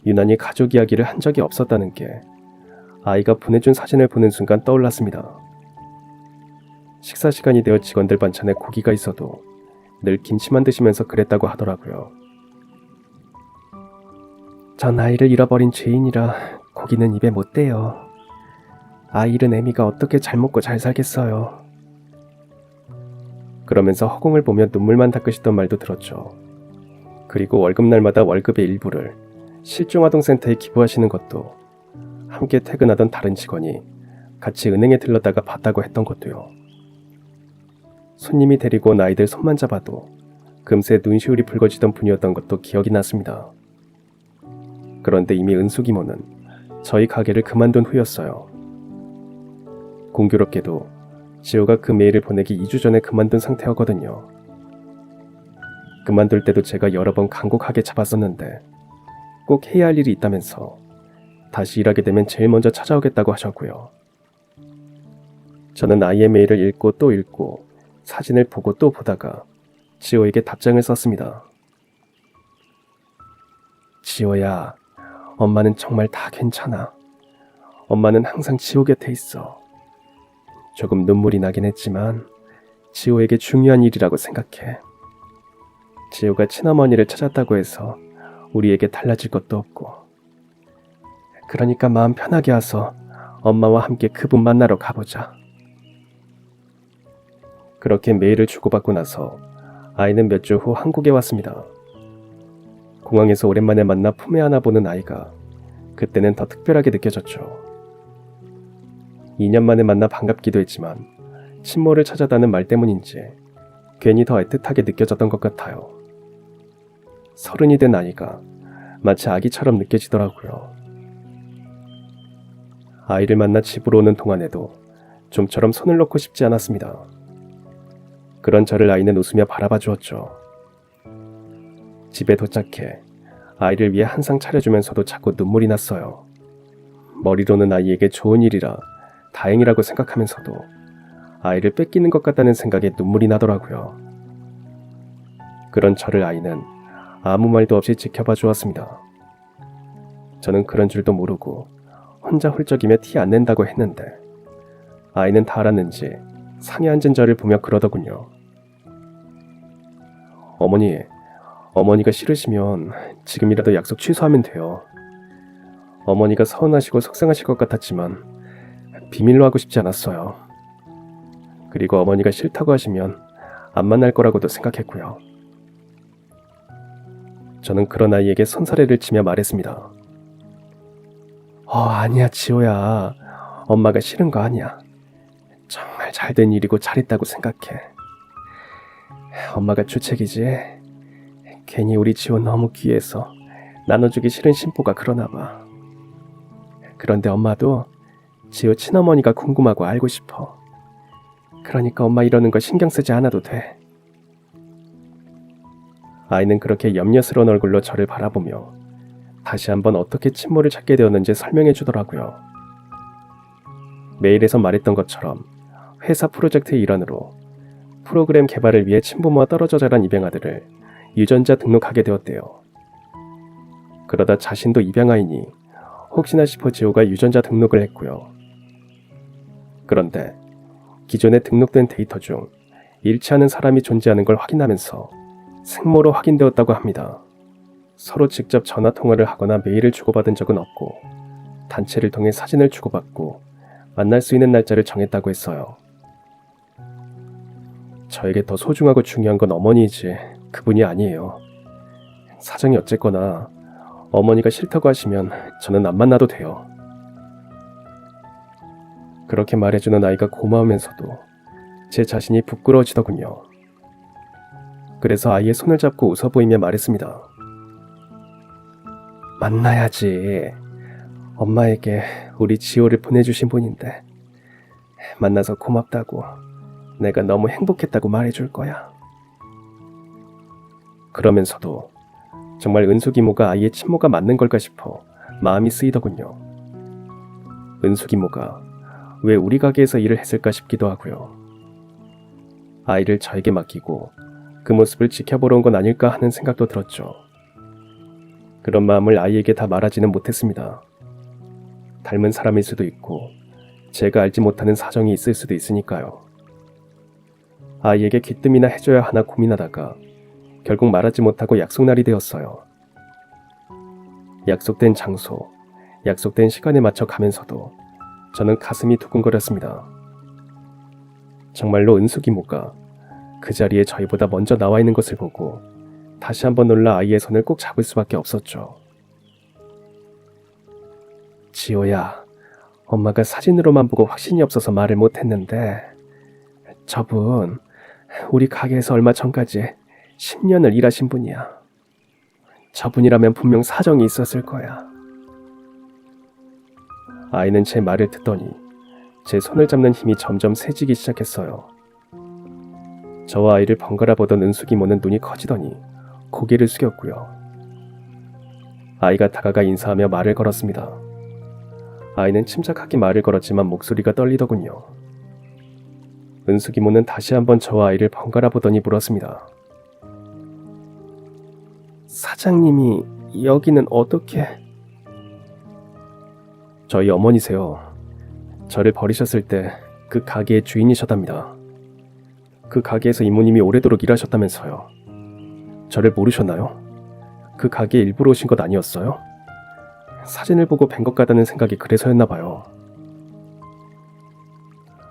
유난히 가족 이야기를 한 적이 없었다는 게 아이가 보내준 사진을 보는 순간 떠올랐습니다. 식사 시간이 되어 직원들 반찬에 고기가 있어도 늘 김치만 드시면서 그랬다고 하더라고요. 전 아이를 잃어버린 죄인이라 고기는 입에 못 대요. 아이 잃은 애미가 어떻게 잘 먹고 잘 살겠어요. 그러면서 허공을 보며 눈물만 닦으시던 말도 들었죠. 그리고 월급날마다 월급의 일부를 실종아동센터에 기부하시는 것도 함께 퇴근하던 다른 직원이 같이 은행에 들렀다가 받다고 했던 것도요. 손님이 데리고 온 아이들 손만 잡아도 금세 눈시울이 붉어지던 분이었던 것도 기억이 났습니다. 그런데 이미 은숙이모는 저희 가게를 그만둔 후였어요. 공교롭게도 지호가 그 메일을 보내기 2주 전에 그만둔 상태였거든요. 그만둘 때도 제가 여러 번 간곡하게 잡았었는데 꼭 해야 할 일이 있다면서 다시 일하게 되면 제일 먼저 찾아오겠다고 하셨고요. 저는 아이의 메일을 읽고 또 읽고 사진을 보고 또 보다가 지호에게 답장을 썼습니다. 지호야, 엄마는 정말 다 괜찮아. 엄마는 항상 지호 곁에 있어. 조금 눈물이 나긴 했지만 지호에게 중요한 일이라고 생각해. 지호가 친어머니를 찾았다고 해서 우리에게 달라질 것도 없고. 그러니까 마음 편하게 와서 엄마와 함께 그분 만나러 가보자. 그렇게 메일을 주고받고 나서 아이는 몇 주 후 한국에 왔습니다. 공항에서 오랜만에 만나 품에 안아 보는 아이가 그때는 더 특별하게 느껴졌죠. 2년 만에 만나 반갑기도 했지만 친모를 찾아다는 말 때문인지 괜히 더 애틋하게 느껴졌던 것 같아요. 30이 된 아이가 마치 아기처럼 느껴지더라고요. 아이를 만나 집으로 오는 동안에도 좀처럼 손을 놓고 싶지 않았습니다. 그런 저를 아이는 웃으며 바라봐 주었죠. 집에 도착해 아이를 위해 한상 차려주면서도 자꾸 눈물이 났어요. 머리로는 아이에게 좋은 일이라 다행이라고 생각하면서도 아이를 뺏기는 것 같다는 생각에 눈물이 나더라고요. 그런 저를 아이는 아무 말도 없이 지켜봐 주었습니다. 저는 그런 줄도 모르고 혼자 훌쩍이며 티 안 낸다고 했는데 아이는 다 알았는지 상에 앉은 저를 보며 그러더군요. 어머니가 싫으시면 지금이라도 약속 취소하면 돼요. 어머니가 서운하시고 속상하실 것 같았지만 비밀로 하고 싶지 않았어요. 그리고 어머니가 싫다고 하시면 안 만날 거라고도 생각했고요. 저는 그런 아이에게 손사래를 치며 말했습니다. 아니야 지호야. 엄마가 싫은 거 아니야. 정말 잘된 일이고 잘했다고 생각해. 엄마가 주책이지. 괜히 우리 지호 너무 귀해서 나눠주기 싫은 심보가 그러나 봐. 그런데 엄마도 지호 친어머니가 궁금하고 알고 싶어. 그러니까 엄마 이러는 거 신경 쓰지 않아도 돼. 아이는 그렇게 염려스러운 얼굴로 저를 바라보며 다시 한번 어떻게 친모를 찾게 되었는지 설명해 주더라고요. 메일에서 말했던 것처럼 회사 프로젝트의 일환으로 프로그램 개발을 위해 친부모와 떨어져 자란 입양아들을 유전자 등록하게 되었대요. 그러다 자신도 입양아이니 혹시나 싶어 지호가 유전자 등록을 했고요. 그런데 기존에 등록된 데이터 중 일치하는 사람이 존재하는 걸 확인하면서 생모로 확인되었다고 합니다. 서로 직접 전화 통화를 하거나 메일을 주고받은 적은 없고 단체를 통해 사진을 주고받고 만날 수 있는 날짜를 정했다고 했어요. 저에게 더 소중하고 중요한 건 어머니이지 그분이 아니에요. 사정이 어쨌거나 어머니가 싫다고 하시면 저는 안 만나도 돼요. 그렇게 말해주는 아이가 고마우면서도 제 자신이 부끄러워지더군요. 그래서 아이의 손을 잡고 웃어 보이며 말했습니다. 만나야지. 엄마에게 우리 지호를 보내주신 분인데 만나서 고맙다고 내가 너무 행복했다고 말해줄 거야. 그러면서도 정말 은숙이모가 아이의 친모가 맞는 걸까 싶어 마음이 쓰이더군요. 은숙이모가 왜 우리 가게에서 일을 했을까 싶기도 하고요. 아이를 저에게 맡기고 그 모습을 지켜보러 온 건 아닐까 하는 생각도 들었죠. 그런 마음을 아이에게 다 말하지는 못했습니다. 닮은 사람일 수도 있고 제가 알지 못하는 사정이 있을 수도 있으니까요. 아이에게 귀뜸이나 해줘야 하나 고민하다가 결국 말하지 못하고 약속날이 되었어요. 약속된 장소, 약속된 시간에 맞춰 가면서도 저는 가슴이 두근거렸습니다. 정말로 은숙이모가 그 자리에 저희보다 먼저 나와 있는 것을 보고 다시 한번 놀라 아이의 손을 꼭 잡을 수밖에 없었죠. 지호야, 엄마가 사진으로만 보고 확신이 없어서 말을 못했는데 저분 우리 가게에서 얼마 전까지 10년을 일하신 분이야. 저분이라면 분명 사정이 있었을 거야. 아이는 제 말을 듣더니 제 손을 잡는 힘이 점점 세지기 시작했어요. 저와 아이를 번갈아 보던 은숙이모는 눈이 커지더니 고개를 숙였고요. 아이가 다가가 인사하며 말을 걸었습니다. 아이는 침착하게 말을 걸었지만 목소리가 떨리더군요. 은숙이모는 다시 한번 저와 아이를 번갈아 보더니 물었습니다. 사장님이 여기는 어떻게... 저희 어머니세요. 저를 버리셨을 때 그 가게의 주인이셨답니다. 그 가게에서 이모님이 오래도록 일하셨다면서요. 저를 모르셨나요? 그 가게에 일부러 오신 것 아니었어요? 사진을 보고 뵌 것 같다는 생각이 그래서였나 봐요.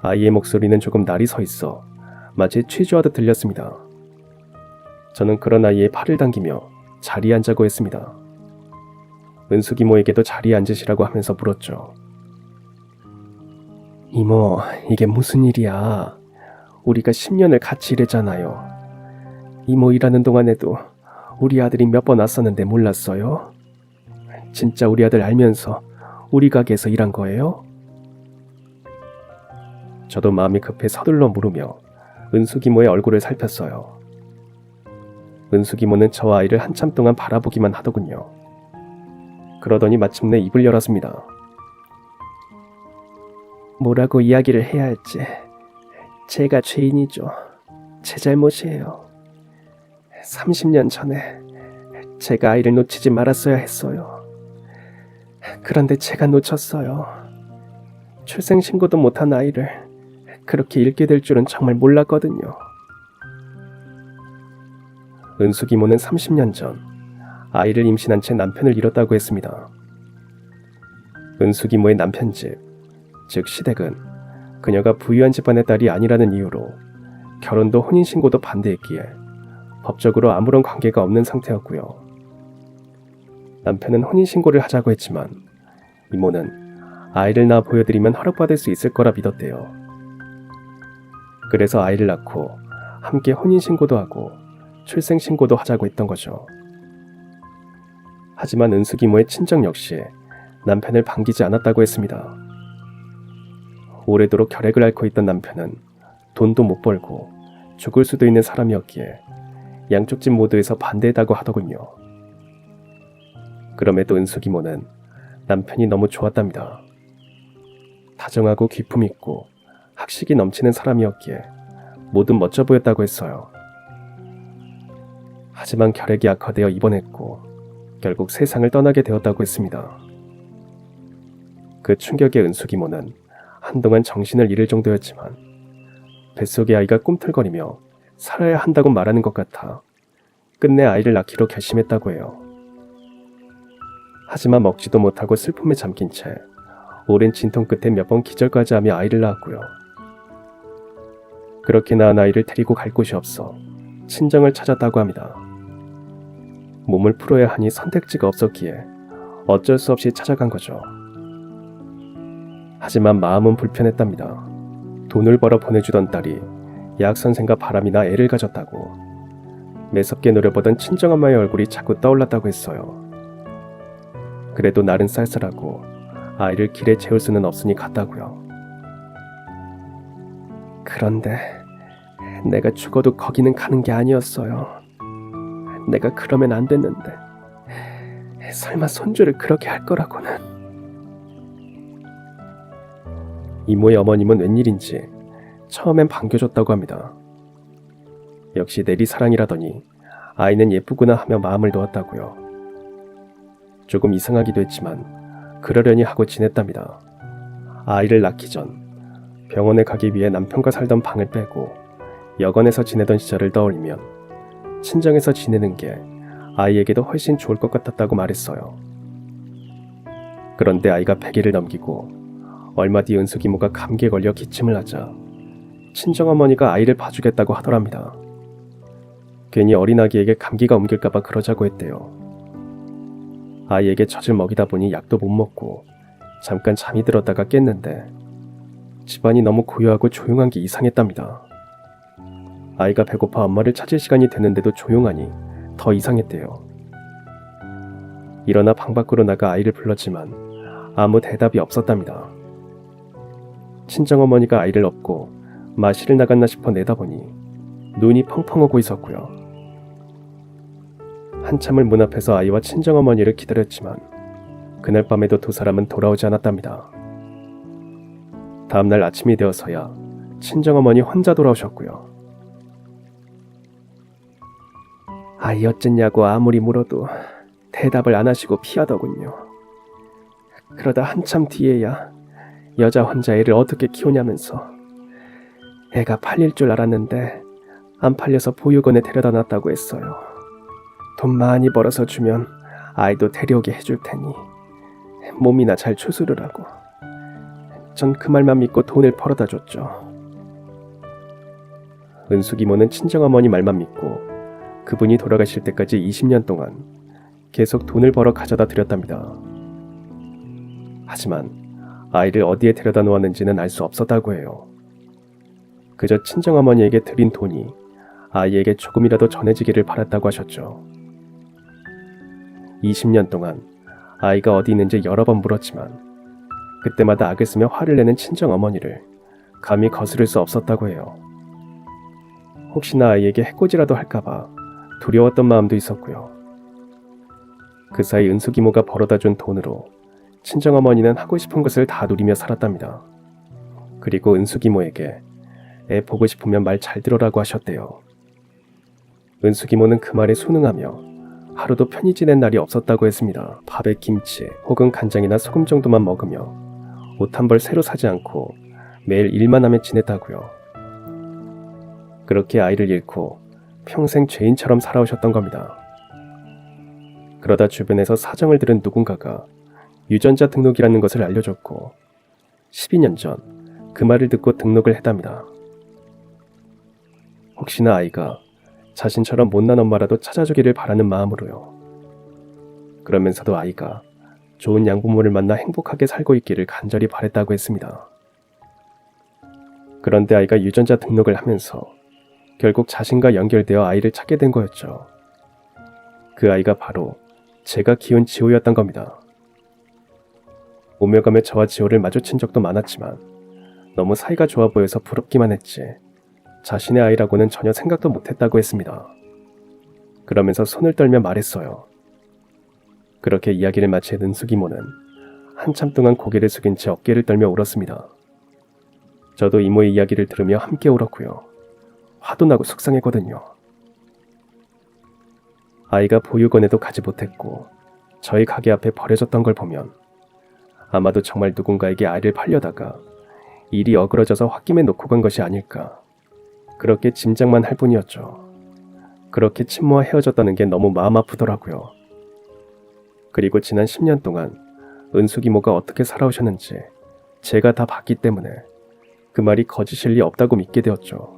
아이의 목소리는 조금 날이 서 있어 마치 취조하듯 들렸습니다. 저는 그런 아이의 팔을 당기며 자리에 앉자고 했습니다. 은숙 이모에게도 자리에 앉으시라고 하면서 물었죠. 이모, 이게 무슨 일이야? 우리가 10년을 같이 일했잖아요. 이모 일하는 동안에도 우리 아들이 몇 번 왔었는데 몰랐어요? 진짜 우리 아들 알면서 우리 가게에서 일한 거예요? 저도 마음이 급해 서둘러 물으며 은숙 이모의 얼굴을 살폈어요. 은숙 이모는 저와 아이를 한참 동안 바라보기만 하더군요. 그러더니 마침내 입을 열었습니다. 뭐라고 이야기를 해야 할지. 제가 죄인이죠. 제 잘못이에요. 30년 전에 제가 아이를 놓치지 말았어야 했어요. 그런데 제가 놓쳤어요. 출생신고도 못한 아이를 그렇게 잃게 될 줄은 정말 몰랐거든요. 은숙 이모는 30년 전 아이를 임신한 채 남편을 잃었다고 했습니다. 은숙 이모의 남편 집, 즉 시댁은 그녀가 부유한 집안의 딸이 아니라는 이유로 결혼도 혼인신고도 반대했기에 법적으로 아무런 관계가 없는 상태였고요. 남편은 혼인신고를 하자고 했지만 이모는 아이를 낳아 보여드리면 허락받을 수 있을 거라 믿었대요. 그래서 아이를 낳고 함께 혼인신고도 하고 출생신고도 하자고 했던 거죠. 하지만 은숙 이모의 친정 역시 남편을 반기지 않았다고 했습니다. 오래도록 결핵을 앓고 있던 남편은 돈도 못 벌고 죽을 수도 있는 사람이었기에 양쪽 집 모두에서 반대했다고 하더군요. 그럼에도 은숙 이모는 남편이 너무 좋았답니다. 다정하고 기품 있고 학식이 넘치는 사람이었기에 뭐든 멋져 보였다고 했어요. 하지만 결핵이 악화되어 입원했고 결국 세상을 떠나게 되었다고 했습니다. 그 충격에 은숙 이모는 한동안 정신을 잃을 정도였지만 뱃속의 아이가 꿈틀거리며 살아야 한다고 말하는 것 같아 끝내 아이를 낳기로 결심했다고 해요. 하지만 먹지도 못하고 슬픔에 잠긴 채 오랜 진통 끝에 몇 번 기절까지 하며 아이를 낳았고요. 그렇게 낳은 아이를 데리고 갈 곳이 없어 친정을 찾았다고 합니다. 몸을 풀어야 하니 선택지가 없었기에 어쩔 수 없이 찾아간 거죠. 하지만 마음은 불편했답니다. 돈을 벌어 보내주던 딸이 약선생과 바람이나 애를 가졌다고, 매섭게 노려보던 친정엄마의 얼굴이 자꾸 떠올랐다고 했어요. 그래도 날은 쌀쌀하고 아이를 길에 재울 수는 없으니 갔다고요. 그런데 내가 죽어도 거기는 가는 게 아니었어요. 내가 그러면 안 됐는데 설마 손주를 그렇게 할 거라고는. 이모의 어머님은 웬일인지 처음엔 반겨줬다고 합니다. 역시 내리사랑이라더니 아이는 예쁘구나 하며 마음을 놓았다고요. 조금 이상하기도 했지만 그러려니 하고 지냈답니다. 아이를 낳기 전 병원에 가기 위해 남편과 살던 방을 빼고 여관에서 지내던 시절을 떠올리면 친정에서 지내는 게 아이에게도 훨씬 좋을 것 같았다고 말했어요. 그런데 아이가 100일을 넘기고 얼마 뒤 은숙 이모가 감기에 걸려 기침을 하자 친정어머니가 아이를 봐주겠다고 하더랍니다. 괜히 어린아기에게 감기가 옮길까봐 그러자고 했대요. 아이에게 젖을 먹이다 보니 약도 못 먹고 잠깐 잠이 들었다가 깼는데 집안이 너무 고요하고 조용한 게 이상했답니다. 아이가 배고파 엄마를 찾을 시간이 됐는데도 조용하니 더 이상했대요. 일어나 방 밖으로 나가 아이를 불렀지만 아무 대답이 없었답니다. 친정어머니가 아이를 업고 마실을 나갔나 싶어 내다보니 눈이 펑펑 오고 있었고요. 한참을 문 앞에서 아이와 친정어머니를 기다렸지만 그날 밤에도 두 사람은 돌아오지 않았답니다. 다음날 아침이 되어서야 친정어머니 혼자 돌아오셨고요. 아이 어쨌냐고 아무리 물어도 대답을 안 하시고 피하더군요. 그러다 한참 뒤에야 여자 혼자 애를 어떻게 키우냐면서 애가 팔릴 줄 알았는데 안 팔려서 보육원에 데려다 놨다고 했어요. 돈 많이 벌어서 주면 아이도 데려오게 해줄 테니 몸이나 잘 추스르라고. 전 그 말만 믿고 돈을 벌어다 줬죠. 은숙 이모는 친정어머니 말만 믿고 그분이 돌아가실 때까지 20년 동안 계속 돈을 벌어 가져다 드렸답니다. 하지만 아이를 어디에 데려다 놓았는지는 알 수 없었다고 해요. 그저 친정어머니에게 드린 돈이 아이에게 조금이라도 전해지기를 바랐다고 하셨죠. 20년 동안 아이가 어디 있는지 여러 번 물었지만 그때마다 악을 쓰며 화를 내는 친정어머니를 감히 거스를 수 없었다고 해요. 혹시나 아이에게 해코지라도 할까봐 두려웠던 마음도 있었고요. 그 사이 은숙 이모가 벌어다 준 돈으로 친정어머니는 하고 싶은 것을 다 누리며 살았답니다. 그리고 은숙 이모에게 애 보고 싶으면 말 잘 들어라고 하셨대요. 은숙 이모는 그 말에 순응하며 하루도 편히 지낸 날이 없었다고 했습니다. 밥에 김치 혹은 간장이나 소금 정도만 먹으며 옷 한 벌 새로 사지 않고 매일 일만 하며 지냈다고요. 그렇게 아이를 잃고 평생 죄인처럼 살아오셨던 겁니다. 그러다 주변에서 사정을 들은 누군가가 유전자 등록이라는 것을 알려줬고 12년 전 그 말을 듣고 등록을 했답니다. 혹시나 아이가 자신처럼 못난 엄마라도 찾아주기를 바라는 마음으로요. 그러면서도 아이가 좋은 양부모를 만나 행복하게 살고 있기를 간절히 바랬다고 했습니다. 그런데 아이가 유전자 등록을 하면서 결국 자신과 연결되어 아이를 찾게 된 거였죠. 그 아이가 바로 제가 키운 지호였던 겁니다. 오며 가며 저와 지호를 마주친 적도 많았지만 너무 사이가 좋아 보여서 부럽기만 했지 자신의 아이라고는 전혀 생각도 못했다고 했습니다. 그러면서 손을 떨며 말했어요. 그렇게 이야기를 마친 은숙 이모는 한참 동안 고개를 숙인 채 어깨를 떨며 울었습니다. 저도 이모의 이야기를 들으며 함께 울었고요. 화도 나고 속상했거든요. 아이가 보육원에도 가지 못했고 저희 가게 앞에 버려졌던 걸 보면 아마도 정말 누군가에게 아이를 팔려다가 일이 어그러져서 홧김에 놓고 간 것이 아닐까 그렇게 짐작만 할 뿐이었죠. 그렇게 친모와 헤어졌다는 게 너무 마음 아프더라고요. 그리고 지난 10년 동안 은숙 이모가 어떻게 살아오셨는지 제가 다 봤기 때문에 그 말이 거짓일 리 없다고 믿게 되었죠.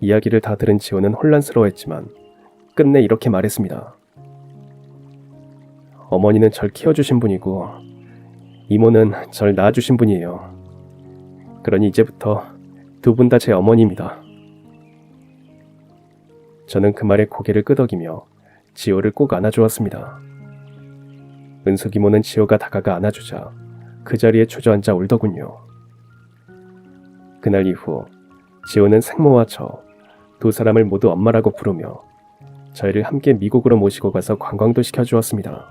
이야기를 다 들은 지호는 혼란스러워했지만 끝내 이렇게 말했습니다. 어머니는 절 키워주신 분이고 이모는 절 낳아주신 분이에요. 그러니 이제부터 두 분 다 제 어머니입니다. 저는 그 말에 고개를 끄덕이며 지호를 꼭 안아주었습니다. 은숙 이모는 지호가 다가가 안아주자 그 자리에 주저앉아 울더군요. 그날 이후 지호는 생모와 저 두 사람을 모두 엄마라고 부르며 저희를 함께 미국으로 모시고 가서 관광도 시켜주었습니다.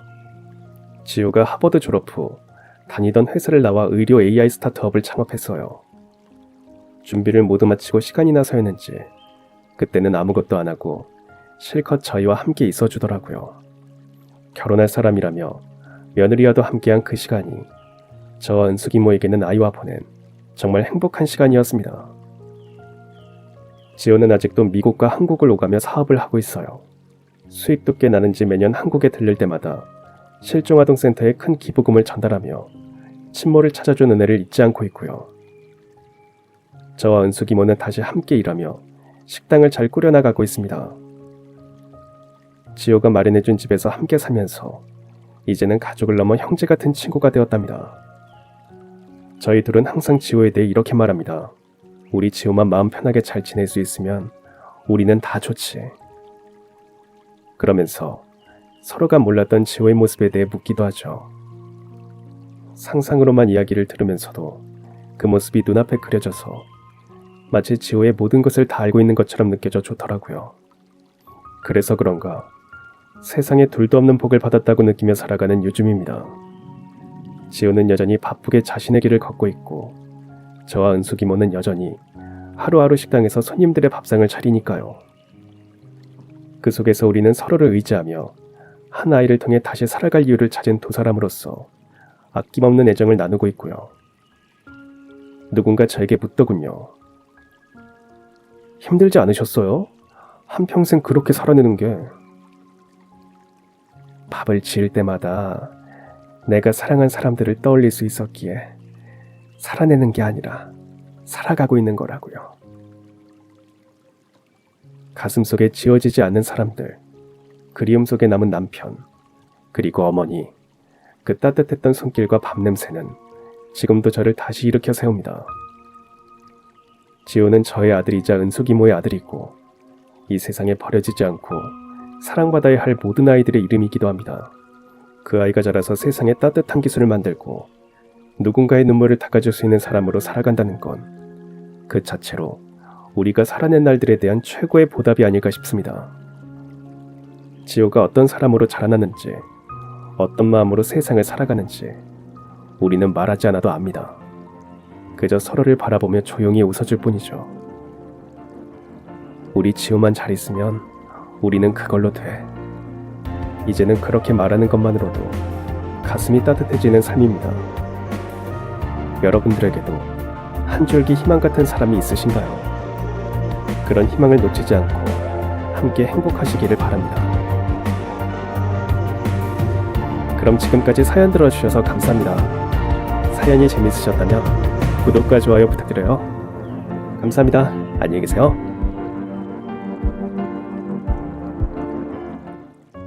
지호가 하버드 졸업 후 다니던 회사를 나와 의료 AI 스타트업을 창업했어요. 준비를 모두 마치고 시간이 나서였는지 그때는 아무것도 안 하고 실컷 저희와 함께 있어주더라고요. 결혼할 사람이라며 며느리와도 함께한 그 시간이 저와 은숙 이모에게는 아이와 보낸 정말 행복한 시간이었습니다. 지호는 아직도 미국과 한국을 오가며 사업을 하고 있어요. 수입도 꽤 나는지 매년 한국에 들릴 때마다 실종아동센터에 큰 기부금을 전달하며 친모를 찾아준 은혜를 잊지 않고 있고요. 저와 은숙 이모는 다시 함께 일하며 식당을 잘 꾸려나가고 있습니다. 지호가 마련해준 집에서 함께 살면서 이제는 가족을 넘어 형제 같은 친구가 되었답니다. 저희 둘은 항상 지호에 대해 이렇게 말합니다. 우리 지호만 마음 편하게 잘 지낼 수 있으면 우리는 다 좋지. 그러면서 서로가 몰랐던 지호의 모습에 대해 묻기도 하죠. 상상으로만 이야기를 들으면서도 그 모습이 눈앞에 그려져서 마치 지호의 모든 것을 다 알고 있는 것처럼 느껴져 좋더라고요. 그래서 그런가 세상에 둘도 없는 복을 받았다고 느끼며 살아가는 요즘입니다. 지호는 여전히 바쁘게 자신의 길을 걷고 있고 저와 은숙 이모는 여전히 하루하루 식당에서 손님들의 밥상을 차리니까요. 그 속에서 우리는 서로를 의지하며 한 아이를 통해 다시 살아갈 이유를 찾은 두 사람으로서 아낌없는 애정을 나누고 있고요. 누군가 저에게 묻더군요. 힘들지 않으셨어요? 한평생 그렇게 살아내는 게. 밥을 지을 때마다 내가 사랑한 사람들을 떠올릴 수 있었기에 살아내는 게 아니라 살아가고 있는 거라고요. 가슴속에 지워지지 않는 사람들, 그리움 속에 남은 남편, 그리고 어머니, 그 따뜻했던 손길과 밥 냄새는 지금도 저를 다시 일으켜 세웁니다. 지호는 저의 아들이자 은숙 이모의 아들이고 이 세상에 버려지지 않고 사랑받아야 할 모든 아이들의 이름이기도 합니다. 그 아이가 자라서 세상에 따뜻한 기술을 만들고 누군가의 눈물을 닦아줄 수 있는 사람으로 살아간다는 건 그 자체로 우리가 살아낸 날들에 대한 최고의 보답이 아닐까 싶습니다. 지호가 어떤 사람으로 자라났는지, 어떤 마음으로 세상을 살아가는지 우리는 말하지 않아도 압니다. 그저 서로를 바라보며 조용히 웃어줄 뿐이죠. 우리 지호만 잘 있으면 우리는 그걸로 돼. 이제는 그렇게 말하는 것만으로도 가슴이 따뜻해지는 삶입니다. 여러분들에게도 한 줄기 희망 같은 사람이 있으신가요? 그런 희망을 놓치지 않고 함께 행복하시기를 바랍니다. 그럼 지금까지 사연 들어주셔서 감사합니다. 사연이 재밌으셨다면 구독과 좋아요 부탁드려요. 감사합니다. 안녕히 계세요.